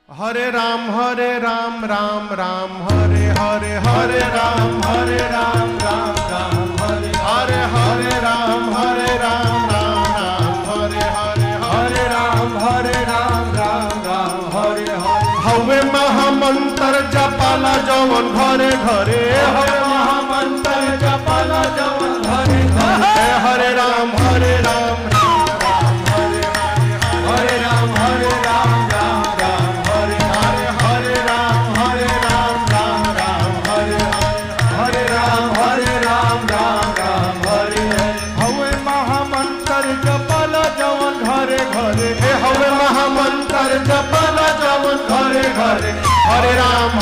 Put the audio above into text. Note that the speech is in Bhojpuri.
हरे राम राम राम हरे हरे हरे राम राम हरे हरे राम राम हरे हरे राम राम हरे हरे हवे महामंत्र जपाला जवन घरे घरे हवे महामंत्र जपाला जवन घरे घरे हरे राम हरे राम हरे राम हरे राम हरे हरे राम राम हरे हरे राम हरे हवे महामंत्र जपाला जवन घरे घरे हवे महामंत्र जपाला जवन घरे घरे हरे राम